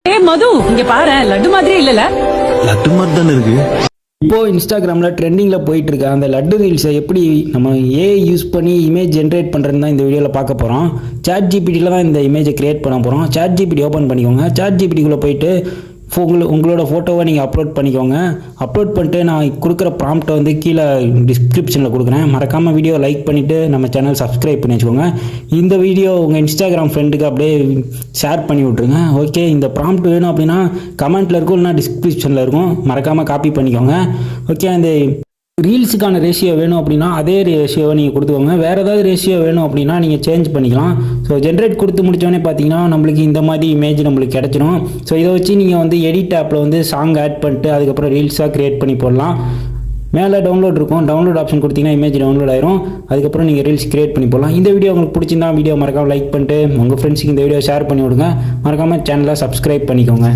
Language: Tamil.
மது இங்க பாரு, லட்டு மாதிரி இல்லல? லட்டு மாதிரி தானே இருக்கு. இப்போது இன்ஸ்டாகிராமில் ட்ரெண்டிங்கில் போயிட்டு இருக்க அந்த லட்டு ரீல்ஸை எப்படி நம்ம ஏஐ யூஸ் பண்ணி இமேஜ் ஜென்ரேட் பண்ணுறதுன்னு தான் இந்த வீடியோவில் பார்க்க போகிறோம். சாட் ஜிபிடியில் தான் இந்த இமேஜை க்ரியேட் பண்ண போகிறோம். சாட் ஜிபிடி ஓப்பன் பண்ணிக்கோங்க. சாட் ஜிபிடிக்குள்ளே போயிட்டு உங்களோட ஃபோட்டோவை நீங்கள் அப்லோட் பண்ணிக்கோங்க. அப்லோட் பண்ணிட்டு நான் கொடுக்குற ப்ராம்ப்டை வந்து கீழே டிஸ்கிரிப்ஷனில் கொடுக்குறேன். மறக்காமல் வீடியோ லைக் பண்ணிவிட்டு நம்ம சேனல் சப்ஸ்கிரைப் பண்ணி வச்சுக்கோங்க. இந்த வீடியோ உங்கள் இன்ஸ்டாகிராம் ஃப்ரெண்டுக்கு அப்படியே ஷேர் பண்ணி விட்ருங்க. ஓகே, இந்த ப்ராம்ப்ட் வேணும் அப்படின்னா கமெண்ட்டில் இருக்கும், இல்லைனா டிஸ்கிரிப்ஷனில் இருக்கும். மறக்காமல் காப்பி பண்ணிக்கோங்க. ஓகே, அந்த ரீல்ஸுக்கான ரேஷியோ வேணும் அப்படின்னா அதே ரேஷியோவை நீங்கள் கொடுத்துக்கோங்க. வேறு ஏதாவது ரேஷியோ வேணும் அப்படின்னா நீங்கள் சேஞ்ச் பண்ணிக்கலாம். ஸோ ஜென்ரேட் கொடுத்து முடித்தோடனே பார்த்தீங்கன்னா நம்மளுக்கு இந்த மாதிரி இமேஜ் நம்மளுக்கு கிடச்சிடும். ஸோ இதை வச்சு நீங்கள் வந்து எடிட் ஆப்பில் வந்து சாங் ஆட் பண்ணிட்டு அதுக்கப்புறம் ரீல்ஸாக க்ரியேட் பண்ணி போடலாம். மேலே டவுன்லோட் இருக்கும். டவுன்லோட் ஆப்ஷன் கொடுத்தீங்கன்னா இமேஜ் டவுன்லோட் ஆயிரும். அதுக்கப்புறம் நீங்கள் ரீல்ஸ் க்ரியேட் பண்ணி போடலாம். இந்த வீடியோ உங்களுக்கு பிடிச்சிருந்தா வீடியோ மறக்காமல் லைக் பண்ணிட்டு உங்கள் ஃப்ரெண்ட்ஸுக்கு இந்த வீடியோ ஷேர் பண்ணி விடுங்க. மறக்காமல் சேனலை சப்ஸ்கிரைப் பண்ணிக்கோங்க.